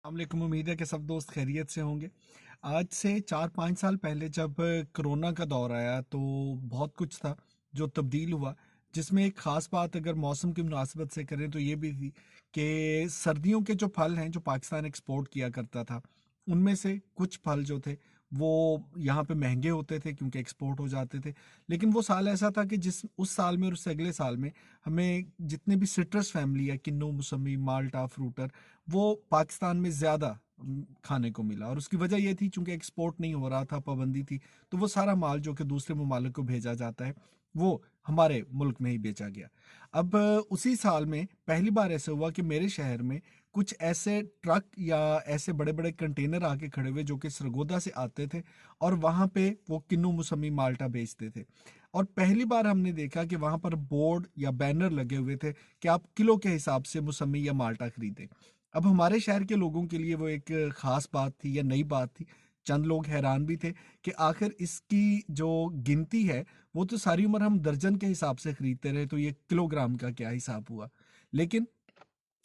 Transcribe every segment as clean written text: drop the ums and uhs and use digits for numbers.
السلام علیکم، امید ہے کہ سب دوست خیریت سے ہوں گے۔ آج سے 4-5 سال پہلے جب کرونا کا دور آیا تو بہت کچھ تھا جو تبدیل ہوا، جس میں ایک خاص بات اگر موسم کی مناسبت سے کریں تو یہ بھی تھی کہ سردیوں کے جو پھل ہیں جو پاکستان ایکسپورٹ کیا کرتا تھا، ان میں سے کچھ پھل جو تھے وہ یہاں پہ مہنگے ہوتے تھے کیونکہ ایکسپورٹ ہو جاتے تھے۔ لیکن وہ سال ایسا تھا کہ جس اس سال میں اور اس سے اگلے سال میں ہمیں جتنے بھی سٹرس فیملی ہے، کنو، موسمی، مالٹا، فروٹر، وہ پاکستان میں زیادہ کھانے کو ملا، اور اس کی وجہ یہ تھی چونکہ ایکسپورٹ نہیں ہو رہا تھا، پابندی تھی، تو وہ سارا مال جو کہ دوسرے ممالک کو بھیجا جاتا ہے وہ ہمارے ملک میں ہی بیچا گیا۔ اب اسی سال میں پہلی بار ایسا ہوا کہ میرے شہر میں کچھ ایسے ٹرک یا ایسے بڑے بڑے کنٹینر آ کے کھڑے ہوئے جو کہ سرگودا سے آتے تھے، اور وہاں پہ وہ کنو، موسمی، مالٹا بیچتے تھے۔ اور پہلی بار ہم نے دیکھا کہ وہاں پر بورڈ یا بینر لگے ہوئے تھے کہ آپ کلو کے حساب سے موسمی یا مالٹا خریدیں۔ اب ہمارے شہر کے لوگوں کے لیے وہ ایک خاص بات تھی یا نئی بات تھی۔ چند لوگ حیران بھی تھے کہ آخر اس کی جو گنتی ہے وہ تو ساری عمر ہم درجن کے حساب سے خریدتے رہے، تو یہ کلو گرام کا کیا حساب ہوا؟ لیکن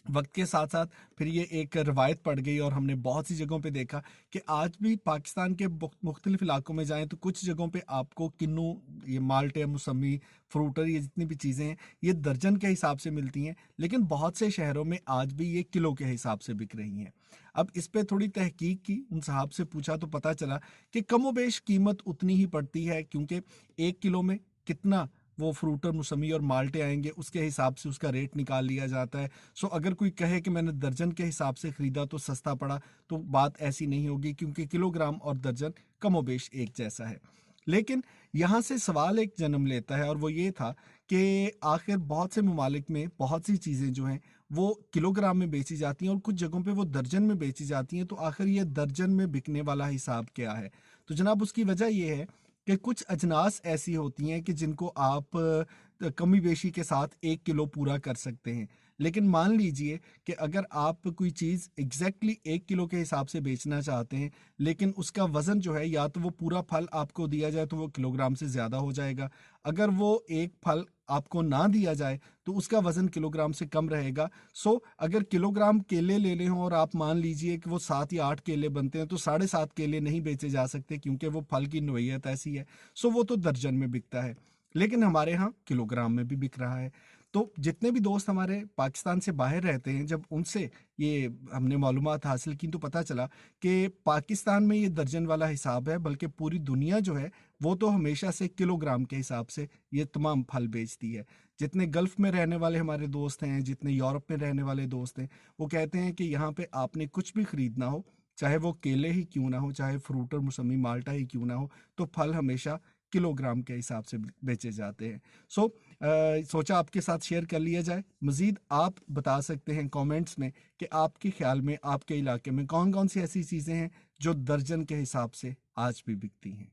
وقت کے ساتھ ساتھ پھر یہ ایک روایت پڑ گئی، اور ہم نے بہت سی جگہوں پہ دیکھا کہ آج بھی پاکستان کے مختلف علاقوں میں جائیں تو کچھ جگہوں پہ آپ کو کنو، یہ مالٹے، موسمی، فروٹر، یہ جتنی بھی چیزیں ہیں یہ درجن کے حساب سے ملتی ہیں، لیکن بہت سے شہروں میں آج بھی یہ کلو کے حساب سے بک رہی ہیں۔ اب اس پہ تھوڑی تحقیق کی، ان صاحب سے پوچھا تو پتہ چلا کہ کم و بیش قیمت اتنی ہی پڑتی ہے، کیونکہ 1 کلو میں کتنا وہ فروٹر، موسمی اور مالٹے آئیں گے اس کے حساب سے اس کا ریٹ نکال لیا جاتا ہے۔ سو اگر کوئی کہے کہ میں نے درجن کے حساب سے خریدا تو سستا پڑا، تو بات ایسی نہیں ہوگی، کیونکہ کلو گرام اور درجن کم و بیش ایک جیسا ہے۔ لیکن یہاں سے سوال ایک جنم لیتا ہے، اور وہ یہ تھا کہ آخر بہت سے ممالک میں بہت سی چیزیں جو ہیں وہ کلو گرام میں بیچی جاتی ہیں اور کچھ جگہوں پہ وہ درجن میں بیچی جاتی ہیں، تو آخر یہ درجن میں بکنے والا حساب کیا ہے؟ تو جناب اس کی وجہ یہ ہے کہ کچھ اجناس ایسی ہوتی ہیں کہ جن کو آپ کمی بیشی کے ساتھ 1 کلو پورا کر سکتے ہیں، لیکن مان لیجئے کہ اگر آپ کوئی چیز ایگزیکٹلی 1 کلو کے حساب سے بیچنا چاہتے ہیں، لیکن اس کا وزن جو ہے یا تو وہ پورا پھل آپ کو دیا جائے تو وہ کلو گرام سے زیادہ ہو جائے گا، اگر وہ ایک پھل آپ کو نہ دیا جائے تو اس کا وزن کلو گرام سے کم رہے گا۔ سو اگر کلو گرام کیلے لے لے ہوں اور آپ مان لیجئے کہ وہ 7 یا 8 کیلے بنتے ہیں، تو 7.5 کیلے نہیں بیچے جا سکتے کیونکہ وہ پھل کی نوعیت ایسی ہے۔ سو وہ تو درجن میں بکتا ہے، لیکن ہمارے ہاں کلو گرام میں بھی بک رہا ہے۔ تو جتنے بھی دوست ہمارے پاکستان سے باہر رہتے ہیں، جب ان سے یہ ہم نے معلومات حاصل کی تو پتہ چلا کہ پاکستان میں یہ درجن والا حساب ہے، بلکہ پوری دنیا جو ہے وہ تو ہمیشہ سے کلو گرام کے حساب سے یہ تمام پھل بیچتی ہے۔ جتنے گلف میں رہنے والے ہمارے دوست ہیں، جتنے یورپ میں رہنے والے دوست ہیں، وہ کہتے ہیں کہ یہاں پہ آپ نے کچھ بھی خریدنا ہو، چاہے وہ کیلے ہی کیوں نہ ہو، چاہے فروٹ اور موسمی مالٹا ہی کیوں نہ ہو، تو پھل ہمیشہ کلو گرام کے حساب سے بیچے جاتے ہیں۔ سو سوچا آپ کے ساتھ شیئر کر لیا جائے۔ مزید آپ بتا سکتے ہیں کامنٹس میں کہ آپ کے خیال میں آپ کے علاقے میں کون کون سی ایسی چیزیں ہیں جو درجن کے حساب سے آج بھی بکتی ہیں۔